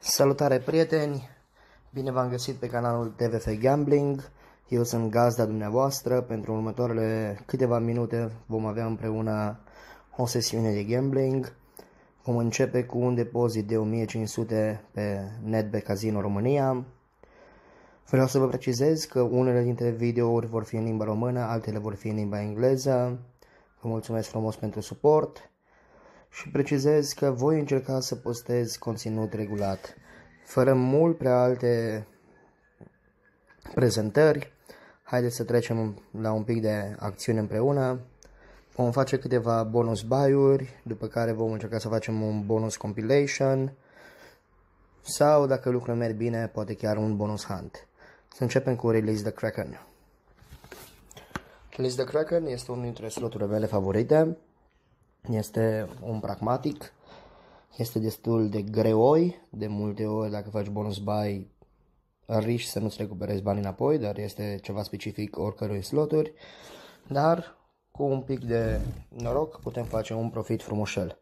Salutare prieteni, bine v-am găsit pe canalul TVF Gambling. Eu sunt gazda dumneavoastră. Pentru următoarele câteva minute vom avea împreună o sesiune de gambling. Vom începe cu un depozit de 1500 pe NetBet Casino România. Vreau să vă precizez că unele dintre videouri vor fi în limba română, altele vor fi în limba engleză. Vă mulțumesc frumos pentru suport. Și precizez că voi încerca să postez conținut regulat. Fără mult prea alte prezentări, haideți să trecem la un pic de acțiune împreună. Vom face câteva bonus buy-uri, după care vom încerca să facem un bonus compilation sau, dacă lucrurile merg bine, poate chiar un bonus hunt. Să începem cu Release the Kraken. Release the Kraken este unul dintre sloturile mele favorite. Este un pragmatic, este destul de greoi, de multe ori dacă faci bonus buy riști să nu-ți recuperezi banii înapoi, dar este ceva specific oricărui sloturi, dar cu un pic de noroc putem face un profit frumușel.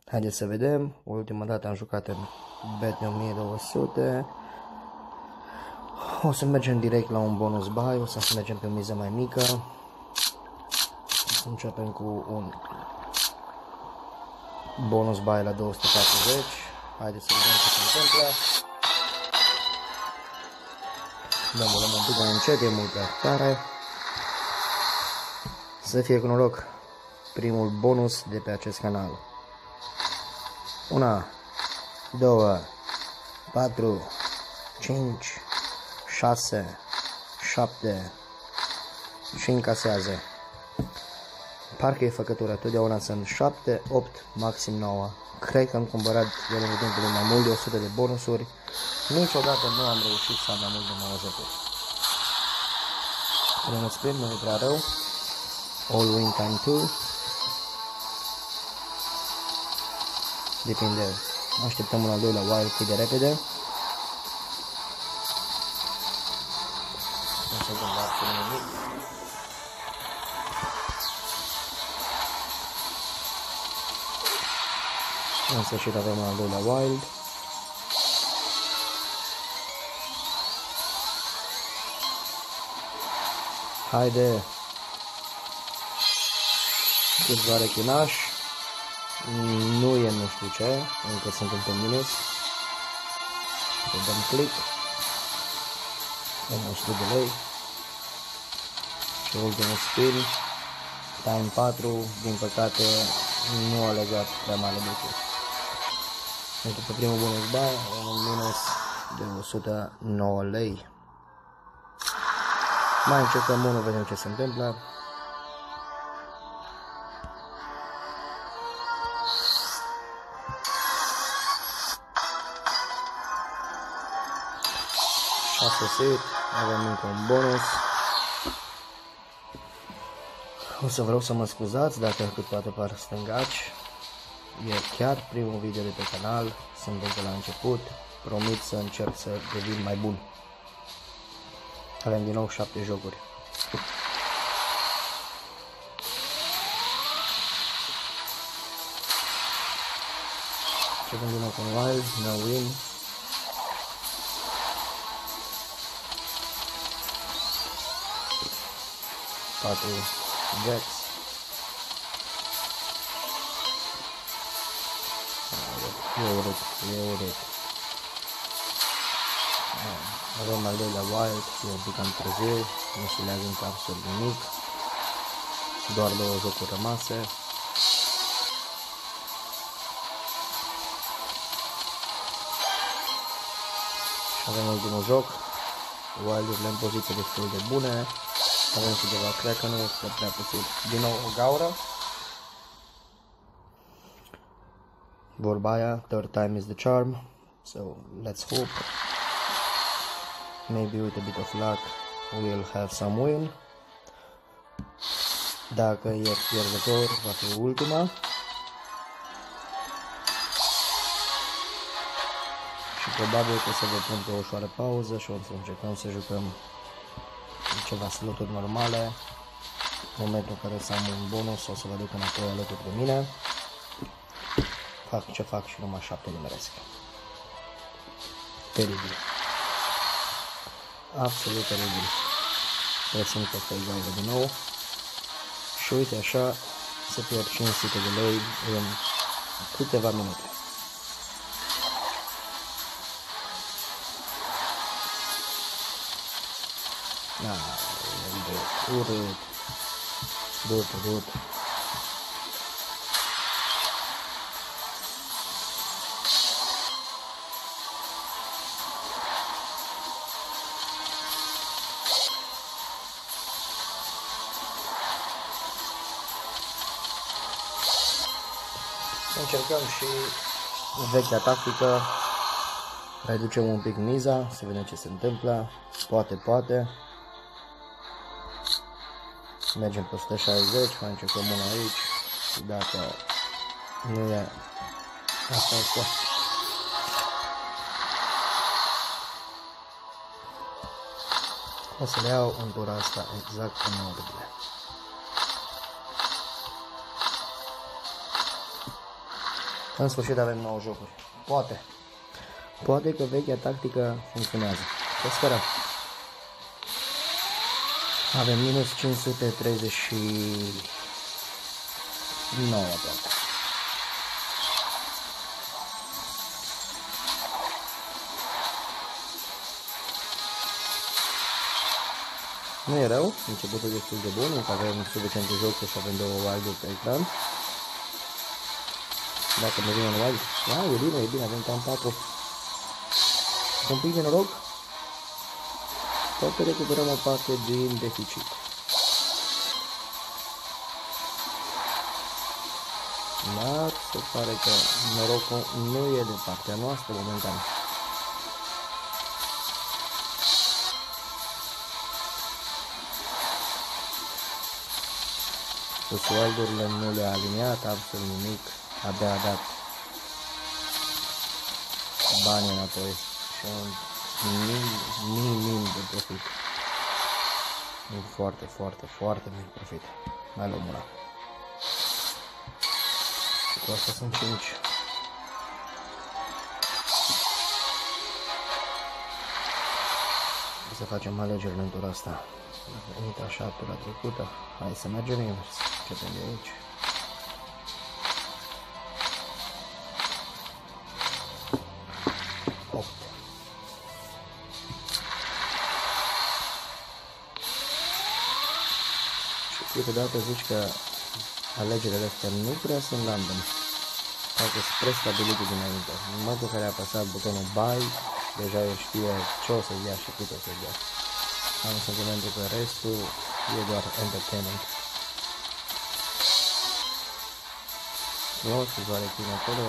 Haideți să vedem, ultima dată am jucat în bet de 1200, o să mergem direct la un bonus buy, o să mergem pe o miză mai mică, începem cu un bonus buy la 240. Haideți să vedem ce se întâmplă. Dăm un pic mai încet, e mult prea tare. Să fie cu noroc primul bonus de pe acest canal. 1, 2, 4, 5, 6, 7 și încasează. Parcă e făcătură, totdeauna sunt 7, 8, maxim 9. Cred că am cumpărat de lungul timpului mai mult de 100 de bonusuri. Niciodată nu am reușit să am mai mult de 90. Primul spin, nu e prea rău. All win time 2. Depinde. Așteptăm un al doilea wild cât de repede. Nu se gândea absolut nimic. În sfârșit avem un al doilea wild. Haide! Câțiva rechinași. Nu e nu știu ce, încă suntem pe minus. Să dăm click. Dăm 100 de lei. Și ultimul spin. Time 4, din păcate nu a legat prea mare lucru. Deci pe primul bonus buy avem un minus de 109 lei. Mai încercăm unul, vedem ce se întâmplă. Avem încă un bonus. O să vreau să mă scuzați dacă cât poate par stângaci. E chiar primul video de pe canal, sunt încă la început, promit să încerc să devin mai bun. Avem din nou 7 jocuri. Începem din nou cu un wild, no win. Patru jacks. E urât. Avem al doilea wild, e un pic cam târziu, nu se leagă încă absolut nimic. Doar 2 jocuri rămase. Și avem ultimul joc. Wild-urile în poziție destul de bune. Avem câteva Kraken-uri, că prea puțin. Din nou o gaură. Vorba aia, third time is the charm. So, let's hope. Maybe with a bit of luck, we'll have some win. Dacă e pierzător, va fi ultima. Și probabil că să vă pun pe o ușoară pauză și o să încercăm să jucăm ceva sloturi normale. În momentul în care să am un bonus, o să vă duc înapoi alături de mine. Fac ce fac și numai 7 nimeresc. Teribil. Absolut teribil. Presimt că asta egală din nou. Și uite așa se pierd 500 de lei în câteva minute. Urât. Du-te. Încercăm și vechea tactică, reducem un pic miza, să vedem ce se întâmplă, poate. Mergem pe 160, mai încercăm una aici și dacă nu e, asta este. O să le iau în tura asta exact în ordine. În sfârșit avem 9 jocuri. Poate că vechea tactică funcționează. Să sperăm. Avem minus 539 aproape. Nu e rău, începutul destul de bun, încă avem suficiente jocuri și avem 2 wild-uri pe ecran. Dacă ne vine un wild, e bine, avem cam 4. Un pic de noroc, poate recuperăm o parte din deficit. Dar se pare că norocul nu e de partea noastră momentan. Wild-urile nu le-a aliniat absolut nimic, abia a dat banii înapoi și un minim de profit. Un foarte mic profit. Mai luăm una. Și cu asta sunt 5. Să facem alegerile în tura asta. A venit așa tura trecută. Hai să mergem invers. Începem de aici. Câteodată zici că alegerile astea nu prea sunt random, sau că sunt prestabilite dinainte. În momentul în care a apăsat butonul buy, deja el știe ce o să ia și cât o să ia. Am sentimentul că restul e doar entertainment. Frumos, vizuale cine acolo,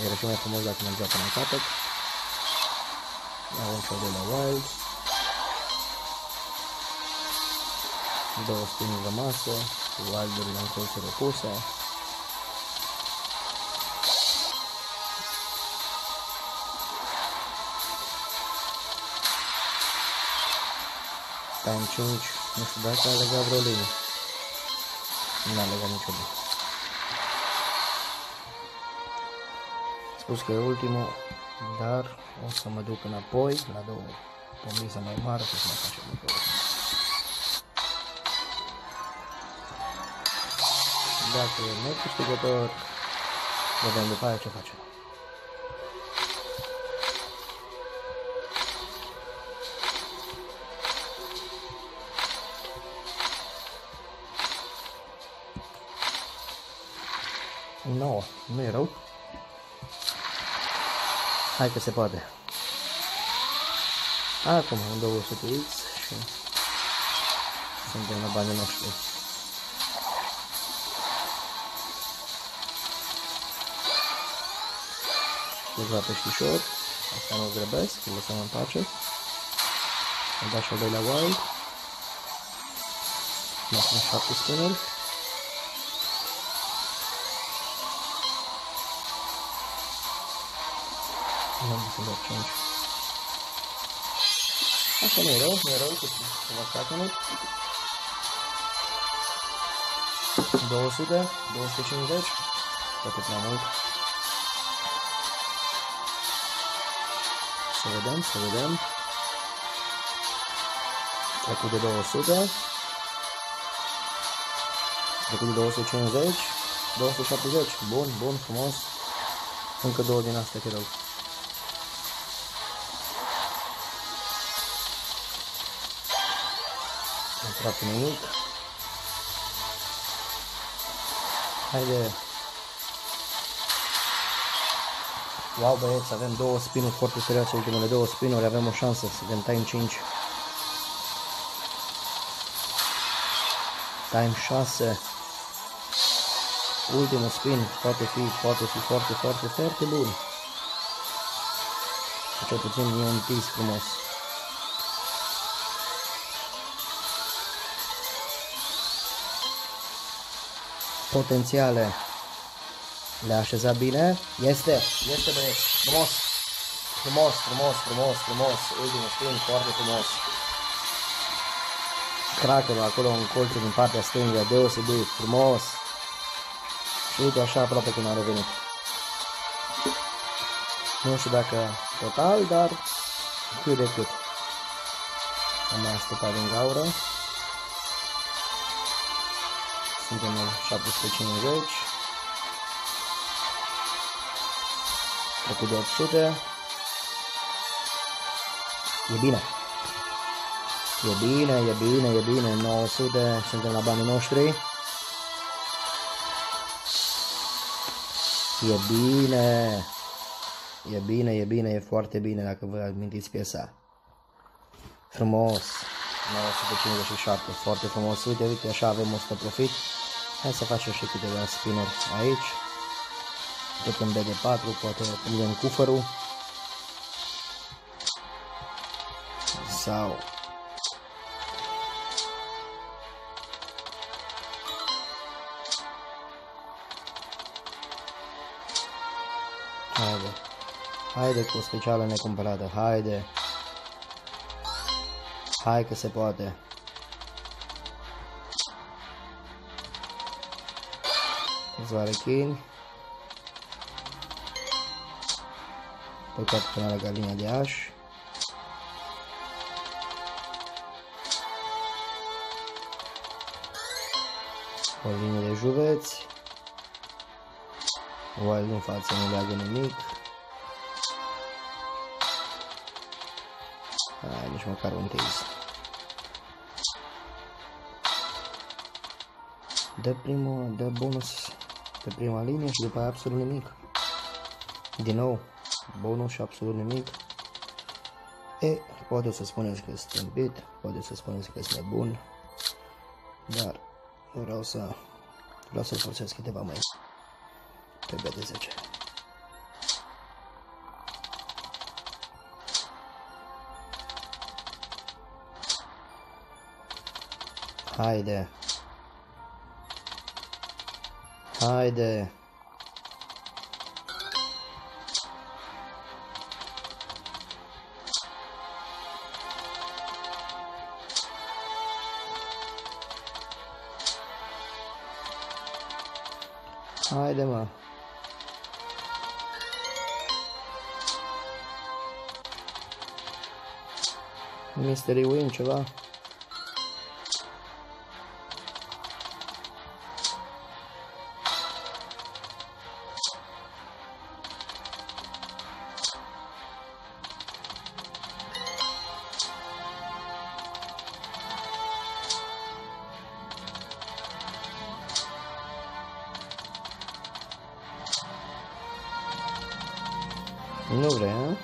era și mai frumos dacă mergea până în capăt. Avem și o de la wild. 2 spini rămase, cu wild-urile în colțuri opuse. Time 5, nu știu dacă a legat vreo linie. Nu a legat niciodată. Spus că e ultimul, dar o să mă duc înapoi la 2 pomize mai mari și să mai facem lucruri. Dacă e necâștigător, vedem după aia ce facem. Nouă, nu e rău. Hai că se poate. Acum un 200x și suntem la banii noștri. Câțiva peștișori, asta nu grăbesc, îl lăsăm în pace. Îl dau și al doilea wild. Mai sunt 7 spinuri. Nu să doar 5. Asta nu e rău, cu ceva cacanut. 200, 250, poate prea mult. Să vedem. Trecut de 200. Trecut de 250. 270. Bun, frumos. Încă 2 din astea, te rog. Aproape nimic. Haide. Wow, băieți, avem 2 spinuri foarte serioase, ultimele 2 spinuri, avem o șansă să dăm time 5. Time 6. Ultimul spin poate fi foarte bun. Cel puțin e un tease frumos. Potențiale. Le-a așezat bine. Este băieți. Frumos. Ultimul spin foarte frumos. Crackerul acolo în colțul din partea stângă, deosebit, frumos. Și uite așa aproape când a revenit. Nu știu dacă total, dar cât de cât. Am mai așteptat din gaură. Suntem în 750. Trecut de 800. E bine. 900. Suntem la banii noștri. E bine, e foarte bine dacă vă amintiți piesa. Frumos. 957, foarte frumos. Uite, așa avem 100 profit. Hai să facem și câteva spinuri aici. Tot în BD4, poate prindem cufărul. Sau... Haide cu o specială necumpărată, haide. Hai că se poate. Câțiva rechini. Păcat până la Galina de Aș. O linie de juveți. Wild în față, nu leagă nimic. Hai, nici măcar un tease. Dă bonus pe prima linie și după aia absolut nimic. Din nou, bonus și absolut nimic. Poate să spuneți că sunt tâmpit, poate să spuneți că sunt nebun, dar vreau să forțez câteva mai pe BD10. Haide. Haide, mă. Mystery Win ceva. Nu vrea.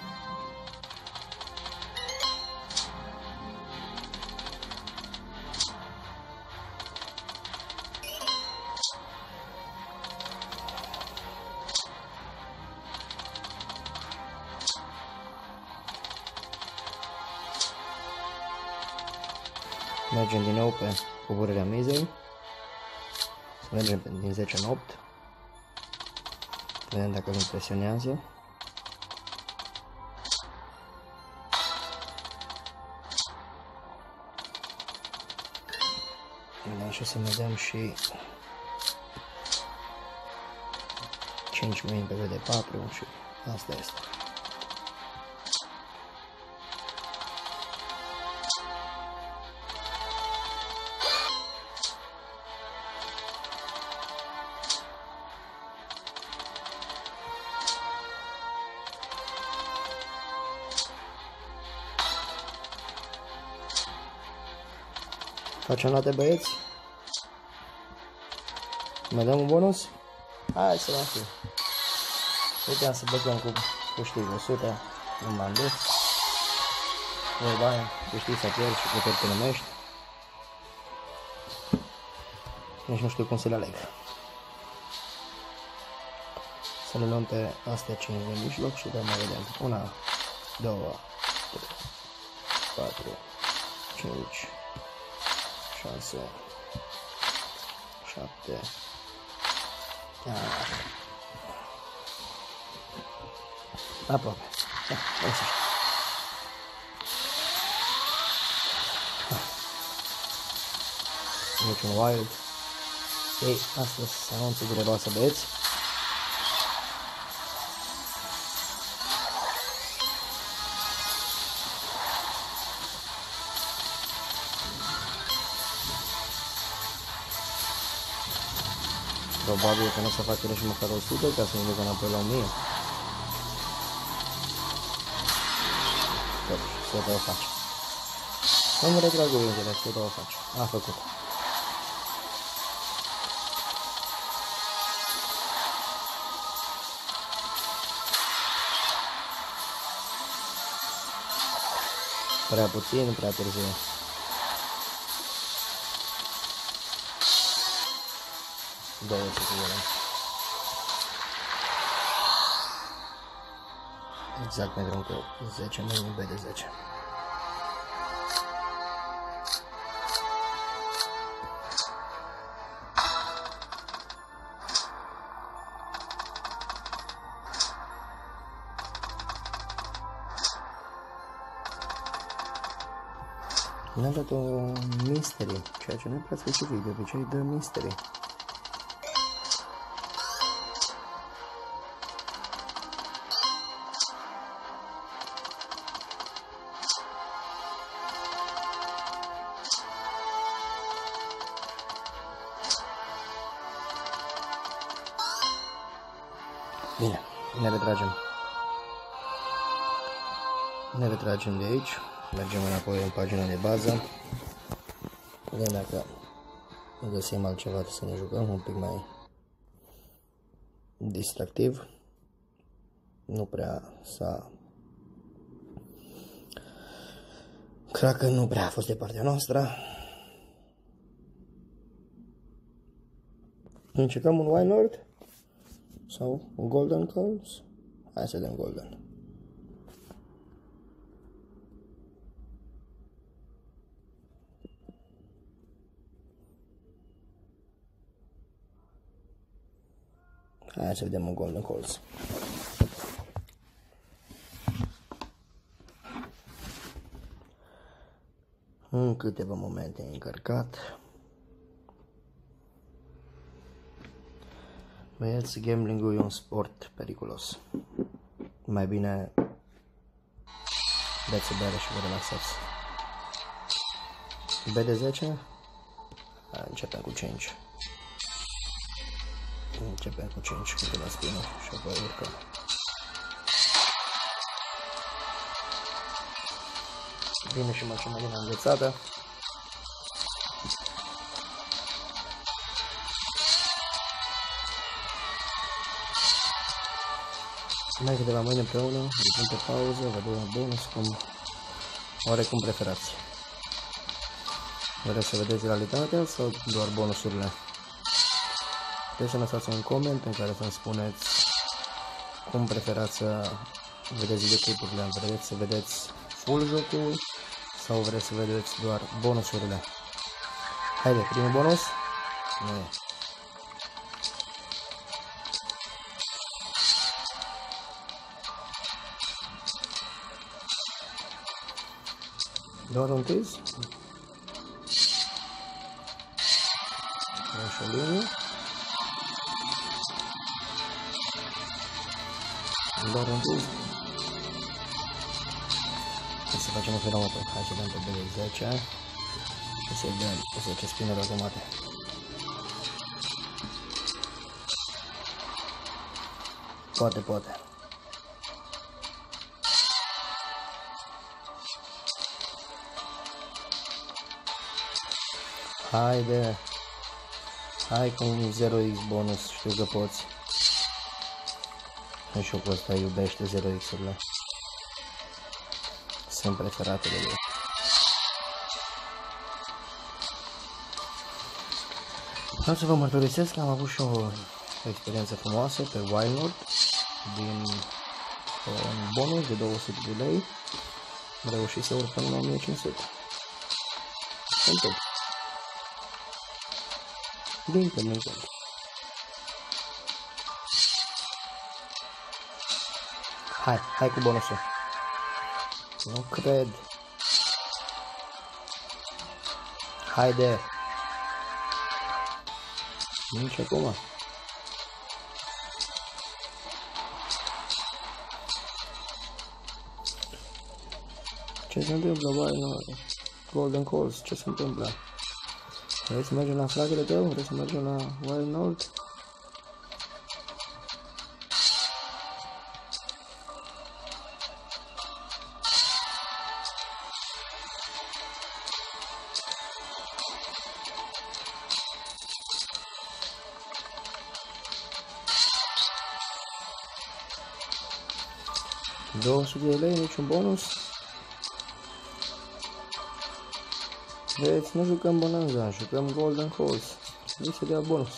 Mergem din nou pe coborârea mizei. Să mergem din 10 în 8. Vedem dacă îl impresionează. Și să ne dăm și 5.000 pe VD4 și asta este. Facem note, băieți? Mai dăm un bonus? Hai să luăm fi. Puteam să băgăm cu câștig 100, nu m-am dus. Voi bani, câștig să pierd și puteți te numești. Nici nu știu cum să le aleg. Să le luăm pe astea 5 de mijloc și mai vedem. 1, 2, 3, 4, 5, 6, 7, aproape. Niciun wild. Ei, astăzi să anunță dureroasă, băieți. Probabil că nu o să facă nici măcar 100 ca să ne ducă înapoi la 1000. Totuși, 100 o face. Nu-mi retrag cuvintele, 100 o face. A făcut. Prea puțin, prea târziu. Exact pentru că 10 nu e de 10. Ne-a dat o mystery, ceea ce nu e prea specific, de obicei dă mystery. Bine, ne retragem de aici, mergem înapoi în pagina de bază, vedem dacă găsim altceva să ne jucăm un pic mai distractiv. Nu prea s-a... Kraken nu prea a fost de partea noastră. Încercăm un Wild Lord? Sau un Golden Calls? Hai să dăm Golden. Hai să vedem un Golden Calls. În câteva momente încărcat. Băieți, gambling-ul e un sport periculos. Mai bine beți o bere și vă relaxați. B de 10? Începem cu 5. Începem cu 5 câteva spină și apoi urcăm. Vine și mașina înghețată. Mai câteva mâini împreună, după pe pauză, vă dau un bonus cum oarecum preferați. Vreți să vedeți realitatea sau doar bonusurile? Puteți să lăsați un coment în care să-mi spuneți cum preferați să vedeți videoclipurile. Vreți să vedeți full jocul sau vreți să vedeți doar bonusurile? Haide, primul bonus? Nu e. Doar un tiz? Așa linie. Doar un tiz. Hai să facem o feromotă. Hai să dăm pe B10 și să-i dăm 10 spinuri automate. Poate. Haide. Hai cu un 0x bonus, știu că poți. Și jocul ăsta iubește 0x-urile. Sunt preferatele lui. Vreau să vă mărturisesc că am avut și o experiență frumoasă pe Wild North din un bonus de 200 de lei. Am reușit să urc până la 1500. Sunt din când în când. Hai cu bonusul. Nu cred. Haide. Nici acum. Ce se întâmplă, băi? Golden Calls, ce se întâmplă? Vrei să mergem la fragele tău? Vrei să mergem la Wild North? $200 de lei, niciun bonus. Vedeți, nu jucăm Bonanza, jucăm Golden Calls. Nu se dea bonus.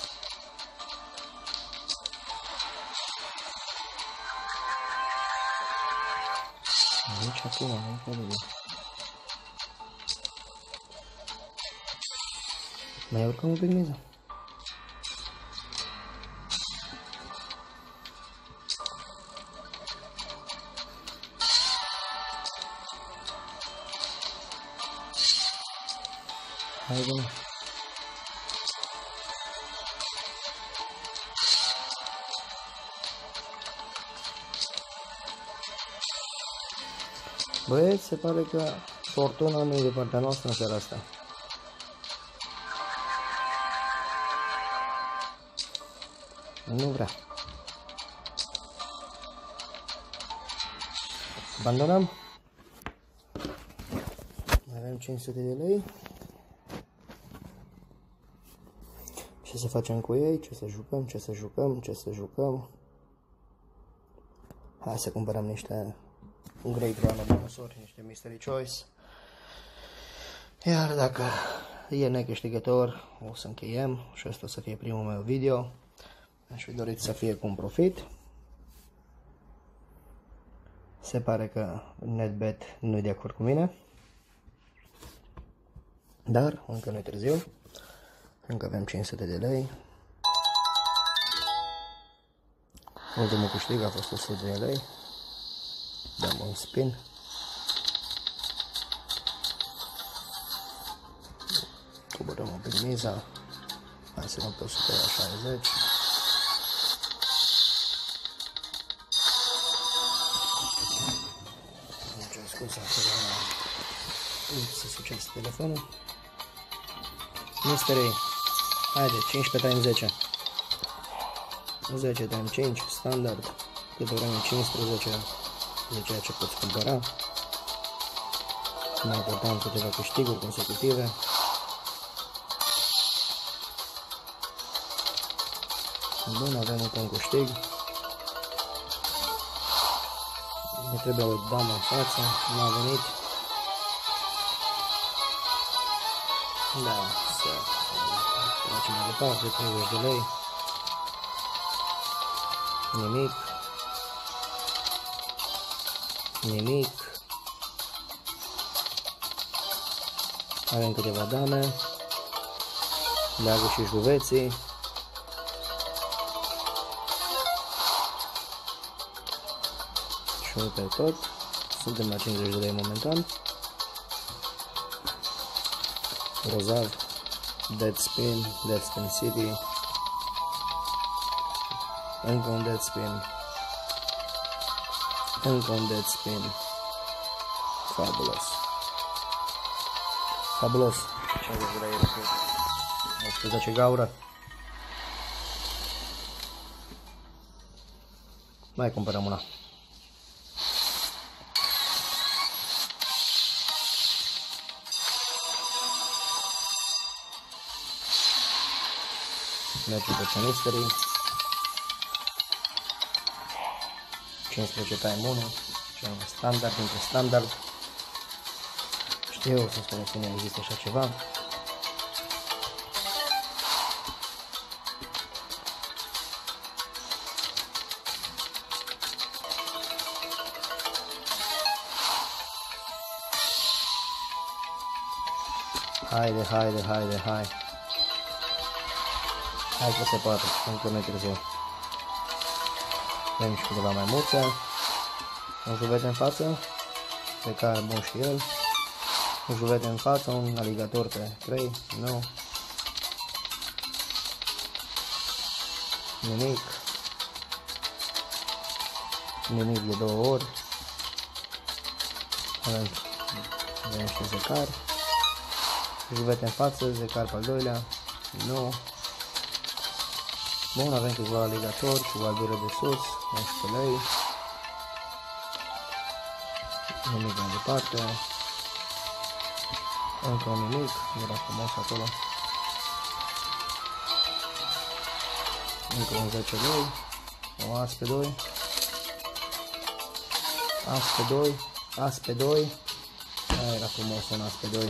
Nici acum, nu trebuie. Mai urcăm un pic miza. Hai bine. Băieți, se pare că fortuna nu e de partea noastră în seara asta. Nu vrea. Abandonăm. Mai avem 500 de lei. Ce să facem cu ei? Ce să jucăm? Ce să jucăm? Ce să jucăm? Hai să cumpărăm niște Great Run bonusuri, niște Mystery Choice. Iar dacă e necâștigător, o să încheiem și asta o să fie primul meu video. Aș fi dorit să fie cu un profit. Se pare că NetBet nu e de acord cu mine. Dar încă nu e târziu. Încă avem 500 de lei. Ultimul câștig a fost 100 de lei. Dăm un spin. Coborăm un pic miza. Hai să luăm pe 160. Nici scuze, să succes telefonul. Mystery. Haide, 15 times 10. 10 times 5, standard. Cât vreme 15 de ceea ce poți cumpăra. Mai important, câteva câștiguri consecutive. Bun, avem încă un câștig. Ne trebuie o damă în față, nu a venit. Da, să facem mai departe, 30 de lei. Nimic. Nimic. Avem câteva dame. Leagă și juveții. Și uite tot. Suntem la 50 de lei momentan. Rozav, Dead Spin City, încă un Dead Spin, încă un Dead Spin, fabulos, fabulos, 50 de lei, 18 gaură, mai cumpărăm una. Mergem pe Mystery. 15 time 1. Cel mai standard dintre standard. Știu, să spuneți că nu există așa ceva. Haide. Hai că se poate, încă mai târziu. Avem și câteva mai multe. Un juvete în față, pe care bun și el. Un juvete în față, un aligator pe 3, nu. Nimic de 2 ori. Avem niște zecari. Juvete în față, zecar pe al doilea, nu. Bun, avem câțiva aligatori și valdură de sus, 11 lei. Nimic mai departe. Încă un nimic, era frumos acolo. Încă un 10 lei. O as pe 2. As pe 2. Aia era frumos, un as pe 2.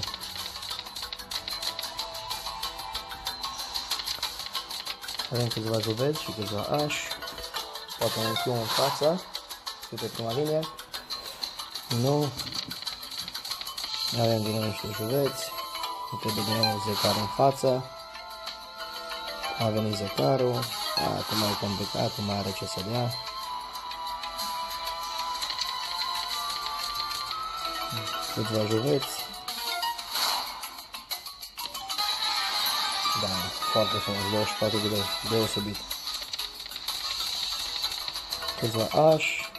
Avem câțiva juvezi și câțiva ași. Poate un fiu în fața, și pe prima linie. Nu. Avem din nou niște juveți. Trebuie din nou zecar în față. A venit zecarul. Acum e complicat, mai are ce să dea. Câțiva juveți. Da, foarte frumos, 24 de lei, deosebit. Câțiva ași.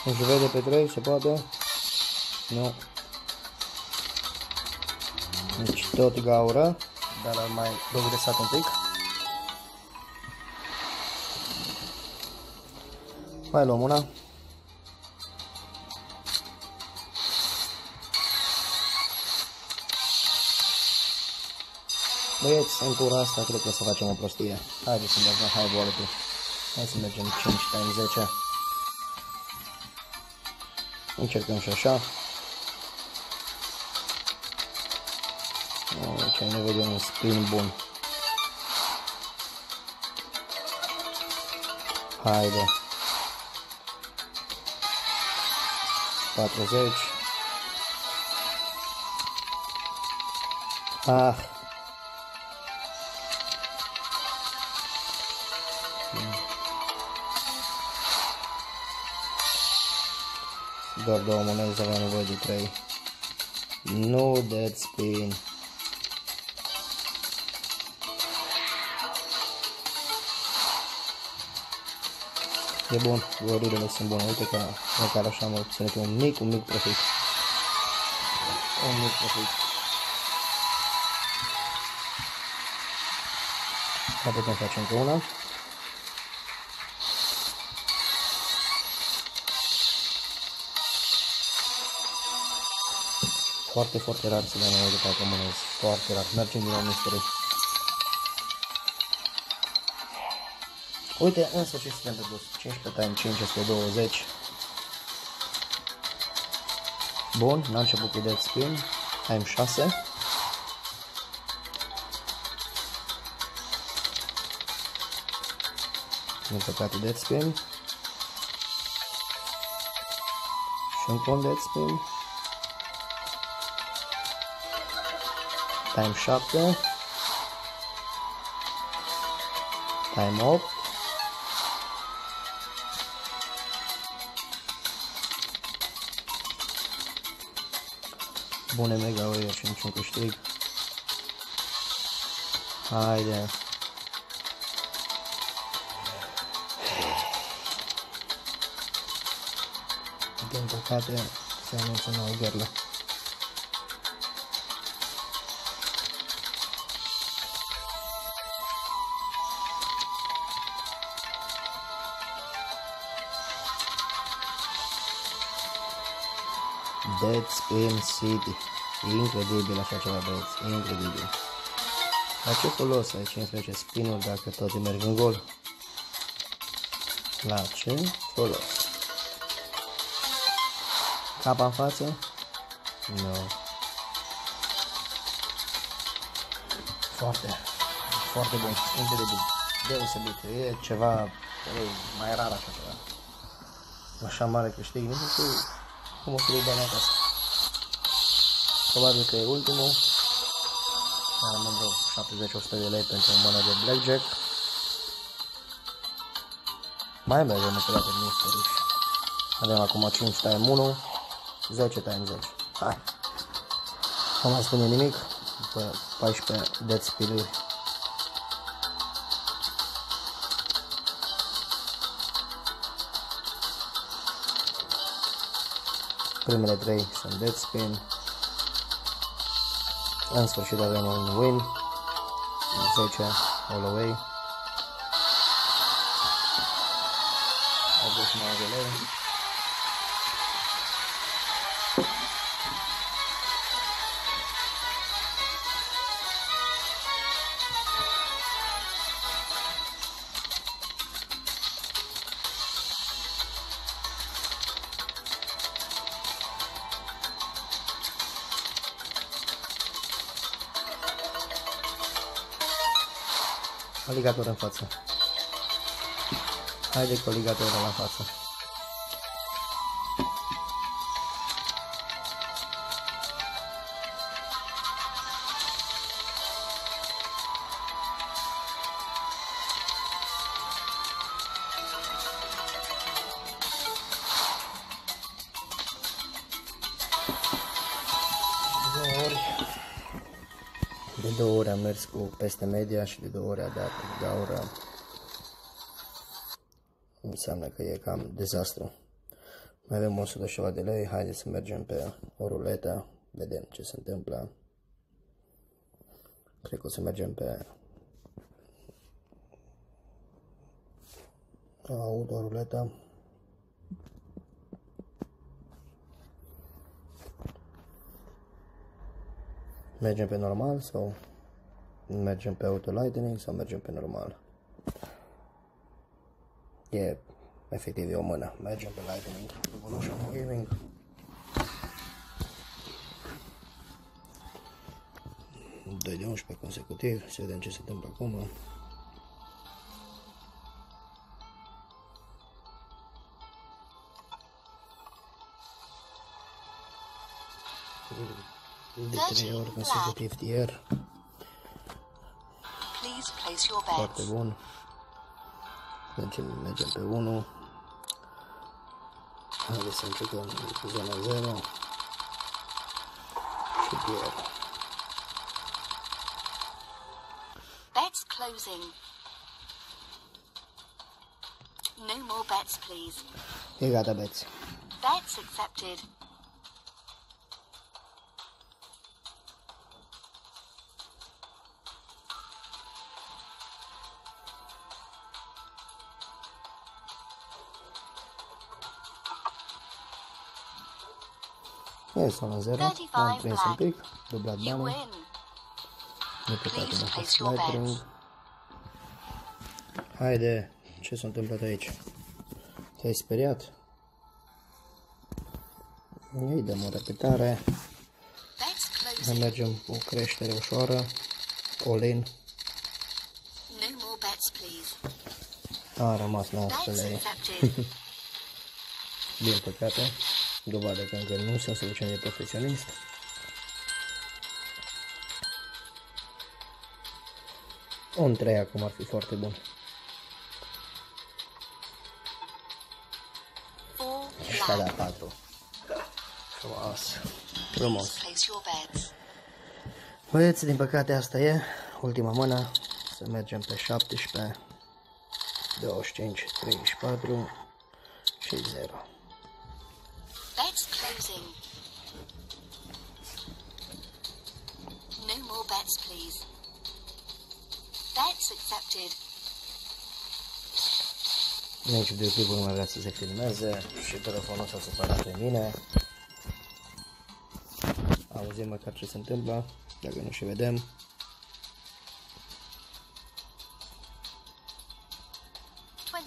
Un juvete pe 3, se poate? Nu. Deci tot gaură, dar ar mai progresat un pic. Mai luăm una. Băieți, în tura asta cred că o să facem o prostie. Haideți să mergem high wallet-ul. Hai să mergem 5 times 10. Încercăm și așa. Aici ai nevoie de un spin bun. Haide. 40. Doar 2 monede, avea nevoie de 3. Nu dead spin. E bun, valorile sunt bune. Uite că măcar așa am obținut un mic profit. Un mic profit. Mai putem face încă una. Foarte, foarte rar să dăm nevoie de 4 monezi. Foarte rar. Mergem din nou mystery. Uite, în sfârșit suntem pe dus. 15 time 5 este 20. Bun, n-a început cu dead spin. Time 6. Din păcate dead spin. Și încă un dead spin. Time 7. Time 8. Bune mega ori și niciun câștig. Haide. Din păcate se anunță nouă gherlă. Dead Spin City. Incredibil așa ceva, băieți, incredibil. La ce folos ai 15 spinuri dacă toate merg în gol? La ce folos? Capa în față? Nu. No. Foarte bun, incredibil, deosebit, e ceva mai rar așa ceva. Așa mare câștig, nu știu cum o să iei banii acasă. Probabil că e ultimul. Am vreo 70-100 de lei pentru o mână de blackjack. Mai mergem o dată în misteri. Avem acum 5 time 1, 10 time 10. Hai! Nu mai spune nimic. După 14 dead spiruri. Primele 3 sunt dead spin. În sfârșit avem un win. 10 all away. 89 de lei. Aligator în față. Haide cu aligatorul la față. De 2 ori am mers cu peste media și de 2 ori a dat gaură. Înseamnă că e cam dezastru. Mai avem 100 și ceva de lei. Haideți să mergem pe o ruletă. Vedem ce se întâmplă. Cred că o să mergem pe o ruletă. Mergem pe normal sau mergem pe auto lightning sau mergem pe normal? E efectiv e o mână. Mergem pe lightning. Evolution Gaming. Doi de 11 consecutiv. Să vedem ce se întâmplă acum. De 3 ori consecutiv tier. Foarte bun. Mergem pe 1. Haideți să începem cu zona 0. Și tier. Bets closing. No more bets, please. E gata, bets. Bets accepted. E zona 0. Am prins un pic. Dublat banii. Nu păcate, m-a fost lightning. Haide, ce s-a întâmplat aici? Te-ai speriat? Îi dăm o repetare. Mai mergem cu creștere ușoară. All-in. A rămas 19 lei. Din păcate, dovadă că încă nu sunt suficient de profesionist. Un 3 acum ar fi foarte bun. Și a dat 4. Frumos. Frumos. Băieți, din păcate asta e. Ultima mână. Să mergem pe 17, 25, 34 și 0. Bets closing. No more bets, please. Bets accepted. Nici videoclipul nu mai vrea să se filmeze și telefonul s-a supărat pe mine. Auzim măcar ce se întâmplă, dacă nu și vedem.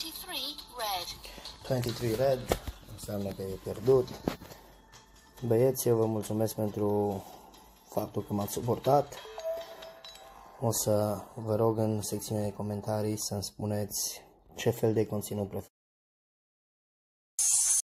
23 red. 23 red, înseamnă că e pierdut. Băieți, eu vă mulțumesc pentru faptul că m-ați suportat. O să vă rog în secțiunea de comentarii să-mi spuneți ce fel de conținut preferați.